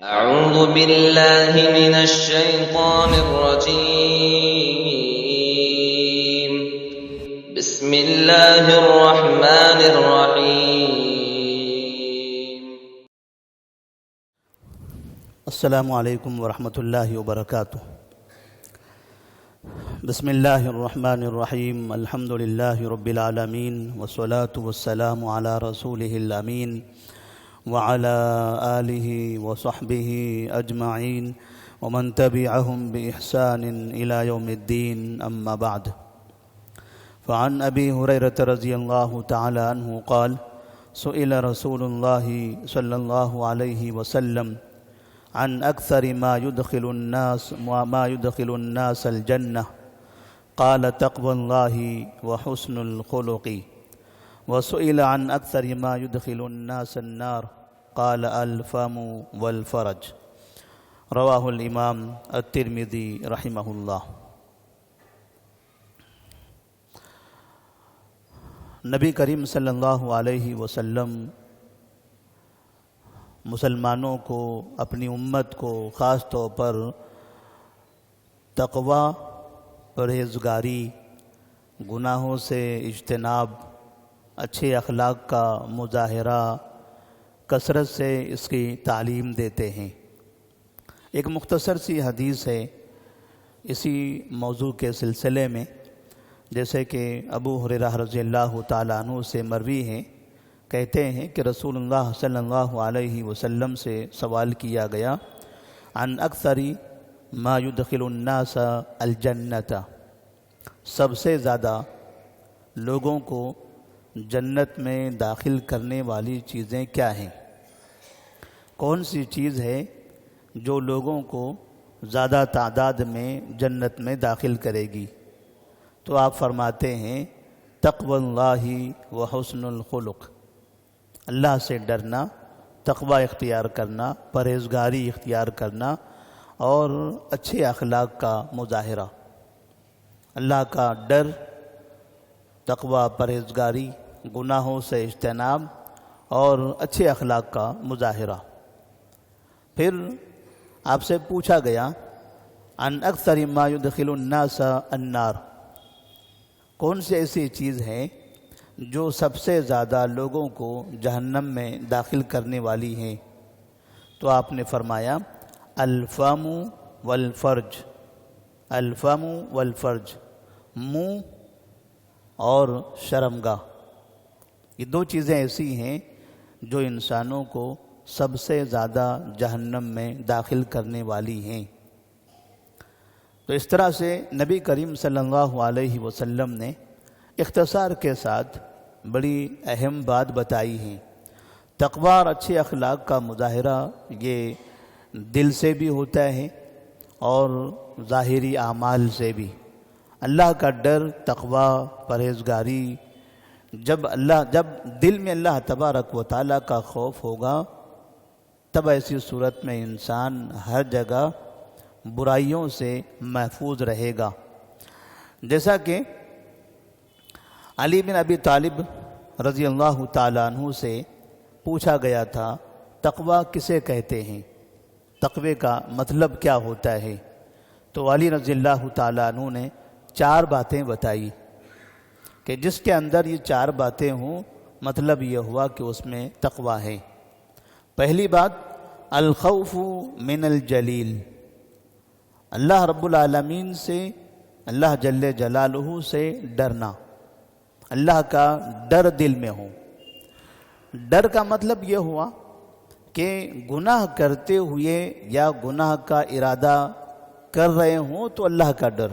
أعوذ بالله من الشيطان الرجيم. بسم الله الرحمن الرحيم. السلام علیکم ورحمۃ اللہ وبرکاتہ. بسم اللہ الرحمن الرحیم. الحمد للہ رب العالمین والصلاة والسلام علی رسولہ الامین وعلى آلہ وصحبہ اجمعین ومن تبعہم بإحسان إلى يوم الدین. اما بعد، فعن ابی ہریرۃ رضی اللہ تعالی عنہ قال سئل رسول اللہ صلی اللہ علیہ وسلم عن أكثر ما يدخل الناس الجنة قال تقوى الله وحسن الخلق. وسئل عن أكثر ما يدخل الناس النار قال الفم والفرج. رواہ الامام الترمذی رحمہ اللہ. نبی کریم صلی اللہ علیہ وسلم مسلمانوں کو، اپنی امت کو خاص طور پر تقوی، پرہیزگاری، گناہوں سے اجتناب، اچھے اخلاق کا مظاہرہ، کثرت سے اس کی تعلیم دیتے ہیں. ایک مختصر سی حدیث ہے اسی موضوع کے سلسلے میں، جیسے کہ ابو ہریرہ رضی اللہ تعالیٰ عنہ سے مروی ہے. کہتے ہیں کہ رسول اللہ صلی اللہ علیہ وسلم سے سوال کیا گیا عن اکثر ما يدخل الناس الجنت، سب سے زیادہ لوگوں کو جنت میں داخل کرنے والی چیزیں کیا ہیں؟ کون سی چیز ہے جو لوگوں کو زیادہ تعداد میں جنت میں داخل کرے گی؟ تو آپ فرماتے ہیں تقوی اللہ و حسن الخلق، اللہ سے ڈرنا، تقوی اختیار کرنا، پرہیزگاری اختیار کرنا اور اچھے اخلاق کا مظاہرہ. اللہ کا ڈر، تقوی، پرہیزگاری، گناہوں سے اجتناب اور اچھے اخلاق کا مظاہرہ. پھر آپ سے پوچھا گیا عن اکثر ما يدخل الناس النار، کون سی ایسی چیز ہے جو سب سے زیادہ لوگوں کو جہنم میں داخل کرنے والی ہیں؟ تو آپ نے فرمایا الفم والفرج. الفم والفرج، منہ اور شرمگاہ. یہ دو چیزیں ایسی ہیں جو انسانوں کو سب سے زیادہ جہنم میں داخل کرنے والی ہیں. تو اس طرح سے نبی کریم صلی اللہ علیہ وسلم نے اختصار کے ساتھ بڑی اہم بات بتائی ہے. تقوی اور اچھے اخلاق کا مظاہرہ یہ دل سے بھی ہوتا ہے اور ظاہری اعمال سے بھی. اللہ کا ڈر، تقوی، پرہیزگاری، جب دل میں اللہ تبارک و تعالیٰ کا خوف ہوگا تب ایسی صورت میں انسان ہر جگہ برائیوں سے محفوظ رہے گا. جیسا کہ علی بن ابی طالب رضی اللہ تعالیٰ عنہ سے پوچھا گیا تھا تقوی کسے کہتے ہیں، تقوی کا مطلب کیا ہوتا ہے؟ تو علی رضی اللہ تعالیٰ عنہ نے 4 باتیں بتائی کہ جس کے اندر یہ 4 باتیں ہوں مطلب یہ ہوا کہ اس میں تقوی ہے. پہلی بات الخوف من الجلیل، اللہ رب العالمین سے، اللہ جل جلالہ سے ڈرنا، اللہ کا ڈر دل میں ہو. ڈر کا مطلب یہ ہوا کہ گناہ کرتے ہوئے یا گناہ کا ارادہ کر رہے ہوں تو اللہ کا ڈر.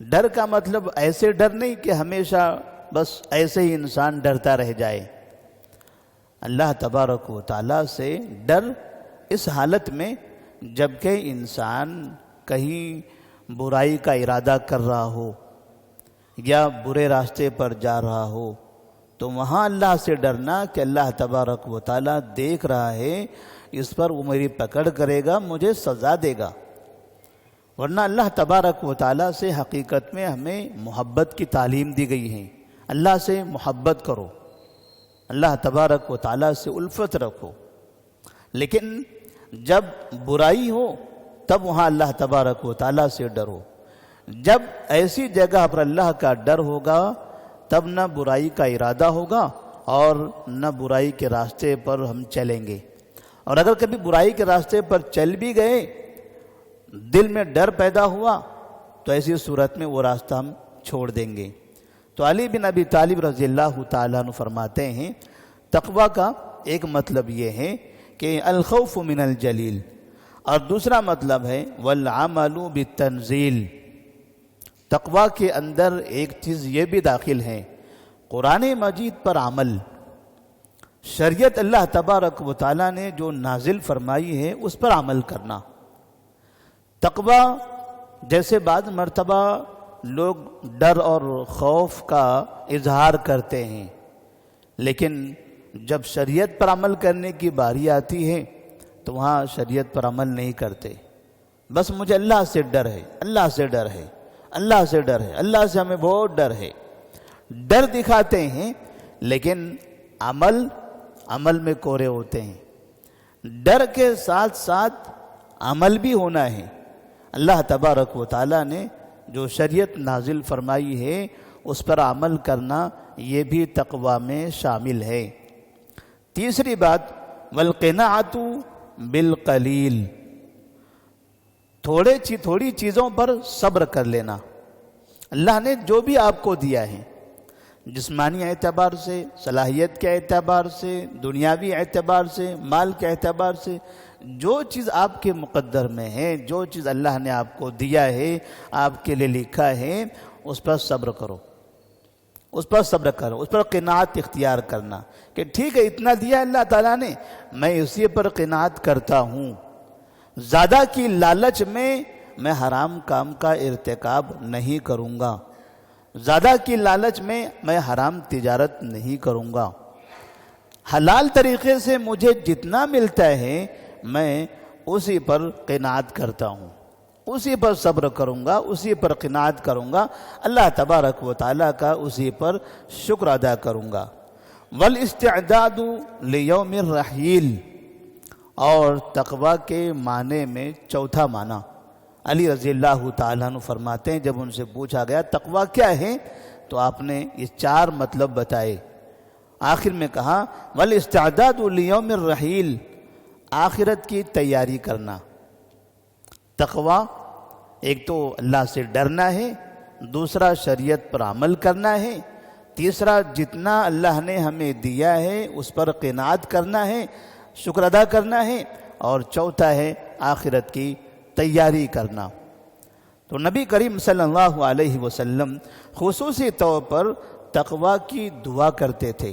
ڈر کا مطلب ایسے ڈر نہیں کہ ہمیشہ بس ایسے ہی انسان ڈرتا رہ جائے. اللہ تبارک و تعالیٰ سے ڈر اس حالت میں جبکہ انسان کہیں برائی کا ارادہ کر رہا ہو یا برے راستے پر جا رہا ہو تو وہاں اللہ سے ڈرنا کہ اللہ تبارک و تعالیٰ دیکھ رہا ہے، اس پر وہ میری پکڑ کرے گا، مجھے سزا دے گا. ورنہ اللہ تبارک و تعالیٰ سے حقیقت میں ہمیں محبت کی تعلیم دی گئی ہے. اللہ سے محبت کرو، اللہ تبارک و تعالیٰ سے الفت رکھو. لیکن جب برائی ہو تب وہاں اللہ تبارک و تعالیٰ سے ڈرو. جب ایسی جگہ پر اللہ کا ڈر ہوگا تب نہ برائی کا ارادہ ہوگا اور نہ برائی کے راستے پر ہم چلیں گے. اور اگر کبھی برائی کے راستے پر چل بھی گئے، دل میں ڈر پیدا ہوا، تو ایسی صورت میں وہ راستہ ہم چھوڑ دیں گے. تو علی بن ابی طالب رضی اللہ تعالیٰ عنہ فرماتے ہیں تقوی کا ایک مطلب یہ ہے کہ الخوف من الجلیل، اور دوسرا مطلب ہے والعمل بالتنزیل. تقوی کے اندر ایک چیز یہ بھی داخل ہے، قرآن مجید پر عمل. شریعت اللہ تبارک و تعالیٰ نے جو نازل فرمائی ہے اس پر عمل کرنا. تقوی جیسے بعض مرتبہ لوگ ڈر اور خوف کا اظہار کرتے ہیں، لیکن جب شریعت پر عمل کرنے کی باری آتی ہے تو وہاں شریعت پر عمل نہیں کرتے. بس مجھے اللہ سے ڈر ہے، اللہ سے ڈر ہے، اللہ سے ڈر ہے، اللہ سے ہمیں بہت ڈر ہے. ڈر دکھاتے ہیں لیکن عمل میں کورے ہوتے ہیں. ڈر کے ساتھ ساتھ عمل بھی ہونا ہے. اللہ تبارک و تعالیٰ نے جو شریعت نازل فرمائی ہے اس پر عمل کرنا یہ بھی تقوی میں شامل ہے. تیسری بات والقناعۃ بالقلیل، تھوڑی چیزوں پر صبر کر لینا. اللہ نے جو بھی آپ کو دیا ہے، جسمانی اعتبار سے، صلاحیت کے اعتبار سے، دنیاوی اعتبار سے، مال کے اعتبار سے، جو چیز آپ کے مقدر میں ہے، جو چیز اللہ نے آپ کو دیا ہے، آپ کے لیے لکھا ہے، اس پر صبر کرو، اس پر صبر کرو، اس پر قناعت اختیار کرنا کہ ٹھیک ہے اتنا دیا اللہ تعالیٰ نے، میں اسی پر قناعت کرتا ہوں. زیادہ کی لالچ میں حرام کام کا ارتکاب نہیں کروں گا، زیادہ کی لالچ میں حرام تجارت نہیں کروں گا. حلال طریقے سے مجھے جتنا ملتا ہے میں اسی پر قناعت کرتا ہوں، اسی پر صبر کروں گا، اسی پر قناعت کروں گا، اللہ تبارک و تعالیٰ کا اسی پر شکر ادا کروں گا. والاستعداد لیوم الرحیل، اور تقوی کے معنی میں چوتھا معنی علی رضی اللہ تعالیٰ عنہ فرماتے ہیں جب ان سے پوچھا گیا تقوی کیا ہے تو آپ نے یہ 4 مطلب بتائے. آخر میں کہا والاستعداد لیوم الرحیل، آخرت کی تیاری کرنا. تقوی ایک تو اللہ سے ڈرنا ہے، دوسرا شریعت پر عمل کرنا ہے، تیسرا جتنا اللہ نے ہمیں دیا ہے اس پر قناعت کرنا ہے، شکر ادا کرنا ہے، اور چوتھا ہے آخرت کی تیاری کرنا. تو نبی کریم صلی اللہ علیہ وسلم خصوصی طور پر تقوی کی دعا کرتے تھے.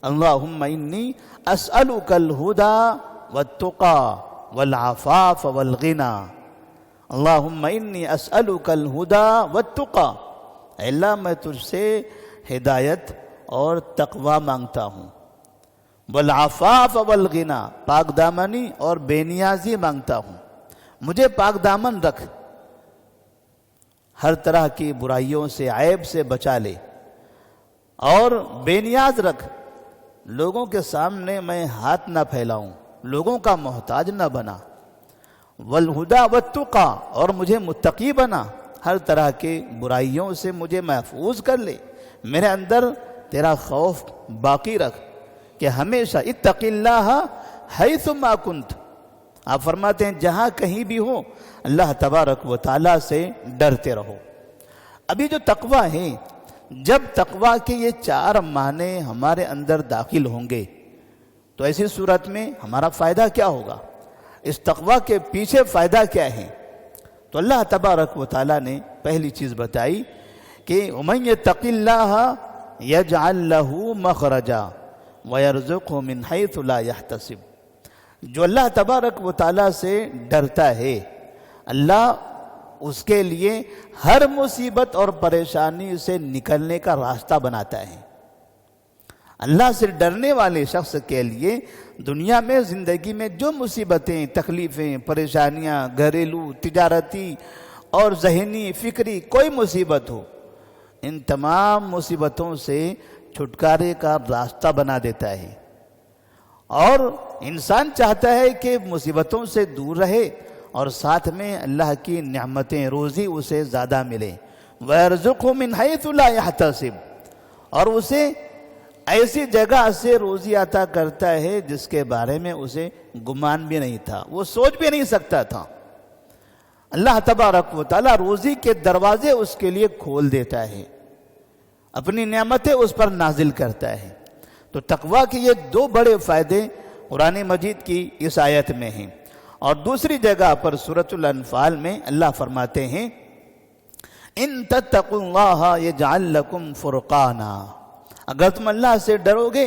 اللہم انی اسألک الہدی والتقی والعفاف والغنی. اللہم انی اسألک الہدی والتقی، اے اللہ میں تجھ سے ہدایت اور تقوی مانگتا ہوں. والعفاف والغنی، پاک دامنی اور بے نیازی مانگتا ہوں. مجھے پاک دامن رکھ، ہر طرح کی برائیوں سے، عیب سے بچا لے، اور بے نیاز رکھ، لوگوں کے سامنے میں ہاتھ نہ پھیلاؤں، لوگوں کا محتاج نہ بنا. والہدی والتقی، اور مجھے متقی بنا، ہر طرح کی برائیوں سے مجھے محفوظ کر لے، میرے اندر تیرا خوف باقی رکھ کہ ہمیشہ اتق اللہ حیث ما کنت. آپ فرماتے ہیں جہاں کہیں بھی ہو اللہ تبارک و تعالیٰ سے ڈرتے رہو. ابھی جو تقوی ہے، جب تقوی کے یہ 4 معنی ہمارے اندر داخل ہوں گے تو ایسی صورت میں ہمارا فائدہ کیا ہوگا؟ اس تقوی کے پیچھے فائدہ کیا ہے؟ تو اللہ تبارک و تعالیٰ نے پہلی چیز بتائی کہ وَمَن يَتَّقِ اللَّهَ يَجْعَلْ لَهُ مَخْرَجًا وَيَرْزُقْهُ مِنْ حَيْثُ لَا يَحْتَسِبُ. جو اللہ تبارک و تعالیٰ سے ڈرتا ہے، اللہ اس کے لیے ہر مصیبت اور پریشانی سے نکلنے کا راستہ بناتا ہے. اللہ سے ڈرنے والے شخص کے لیے دنیا میں، زندگی میں جو مصیبتیں، تکلیفیں، پریشانیاں، گھریلو، تجارتی اور ذہنی، فکری کوئی مصیبت ہو، ان تمام مصیبتوں سے چھٹکارے کا راستہ بنا دیتا ہے. اور انسان چاہتا ہے کہ مصیبتوں سے دور رہے اور ساتھ میں اللہ کی نعمتیں روزی اسے زیادہ ملے. وَيَرْزُقْهُ مِنْ حَيْثُ لَا يَحْتَسِبُ، اور اسے ایسی جگہ سے روزی عطا کرتا ہے جس کے بارے میں اسے گمان بھی نہیں تھا، وہ سوچ بھی نہیں سکتا تھا. اللہ تبارک و تعالیٰ روزی کے دروازے اس کے لیے کھول دیتا ہے، اپنی نعمتیں اس پر نازل کرتا ہے. تو تقوی کے یہ دو بڑے فائدے قرآن مجید کی اس آیت میں ہیں. اور دوسری جگہ پر سورۃ الانفال میں اللہ فرماتے ہیں ان تتقوا اللہ یجعل لکم فرقانا، اگر تم اللہ سے ڈرو گے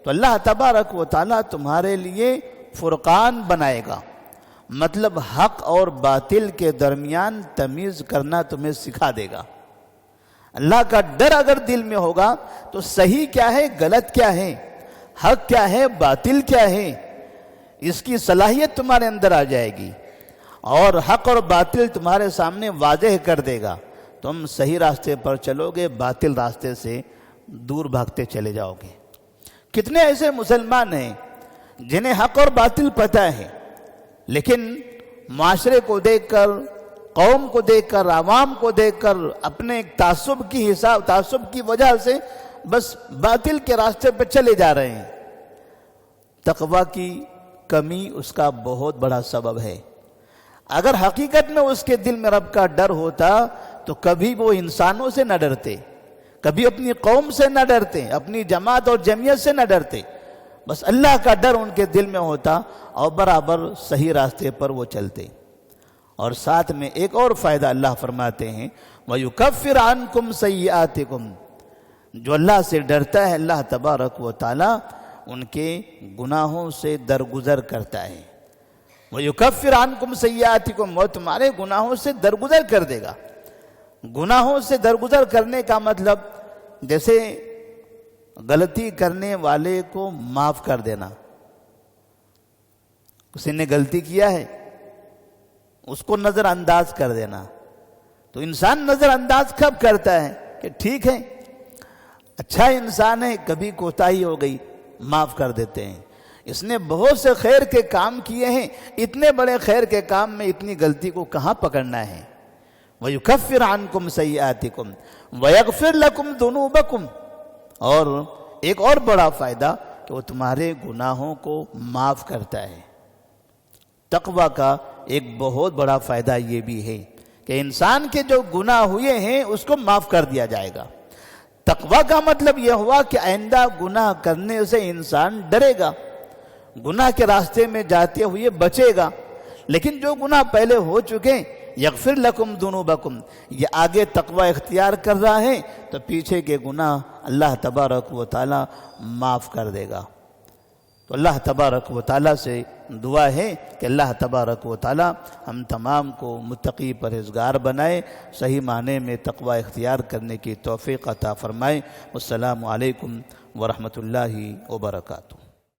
تو اللہ تبارک و تعالیٰ تمہارے لیے فرقان بنائے گا، مطلب حق اور باطل کے درمیان تمیز کرنا تمہیں سکھا دے گا. اللہ کا ڈر اگر دل میں ہوگا تو صحیح کیا ہے، غلط کیا ہے، حق کیا ہے، باطل کیا ہے، اس کی صلاحیت تمہارے اندر آ جائے گی اور حق اور باطل تمہارے سامنے واضح کر دے گا. تم صحیح راستے پر چلو گے، باطل راستے سے دور بھاگتے چلے جاؤ گے. کتنے ایسے مسلمان ہیں جنہیں حق اور باطل پتہ ہے، لیکن معاشرے کو دیکھ کر، قوم کو دیکھ کر، عوام کو دیکھ کر اپنے تعصب کی وجہ سے بس باطل کے راستے پہ چلے جا رہے ہیں. تقوی کی کمی اس کا بہت بڑا سبب ہے. اگر حقیقت میں اس کے دل میں رب کا ڈر ہوتا تو کبھی وہ انسانوں سے نہ ڈرتے، کبھی اپنی قوم سے نہ ڈرتے، اپنی جماعت اور جمعیت سے نہ ڈرتے. بس اللہ کا ڈر ان کے دل میں ہوتا اور برابر صحیح راستے پر وہ چلتے. اور ساتھ میں ایک اور فائدہ اللہ فرماتے ہیں وَيُكَفِّرْ عَنْكُمْ سَيِّئَاتِكُمْ، جو اللہ سے ڈرتا ہے اللہ تبارک و تعالیٰ ان کے گناہوں سے درگزر کرتا ہے. وَيُكَفِّرْ عَنْكُمْ سَيِّئَاتِكُمْ، وہ تمہارے گناہوں سے درگزر کر دے گا. گناہوں سے درگزر کرنے کا مطلب جیسے غلطی کرنے والے کو معاف کر دینا. کسی نے غلطی کیا ہے اس کو نظر انداز کر دینا. تو انسان نظر انداز کب کرتا ہے کہ ٹھیک ہے، اچھا انسان ہے، کبھی کوتاہی ہو گئی، معاف کر دیتے ہیں. اس نے بہت سے خیر کے کام کیے ہیں، اتنے بڑے خیر کے کام میں اتنی غلطی کو کہاں پکڑنا ہے. وَيُكَفِّرْ عَنْكُمْ سَيِّئَاتِكُمْ وَيَغْفِرْ لَكُمْ ذُنُوبَكُمْ، اور ایک اور بڑا فائدہ کہ وہ تمہارے گناہوں کو معاف کرتا ہے. تقوی کا ایک بہت بڑا فائدہ یہ بھی ہے کہ انسان کے جو گناہ ہوئے ہیں اس کو معاف کر دیا جائے گا. تقوی کا مطلب یہ ہوا کہ آئندہ گناہ کرنے سے انسان ڈرے گا، گناہ کے راستے میں جاتے ہوئے بچے گا. لیکن جو گناہ پہلے ہو چکے یغفر لکم ذنوبکم، یہ آگے تقوی اختیار کر رہا ہے تو پیچھے کے گناہ اللہ تبارک و تعالیٰ معاف کر دے گا. تو اللہ تبارک و تعالیٰ سے دعا ہے کہ اللہ تبارک و تعالیٰ ہم تمام کو متقی پرہیزگار بنائے، صحیح معنی میں تقوی اختیار کرنے کی توفیق عطا فرمائے. السلام علیکم ورحمۃ اللہ وبرکاتہ.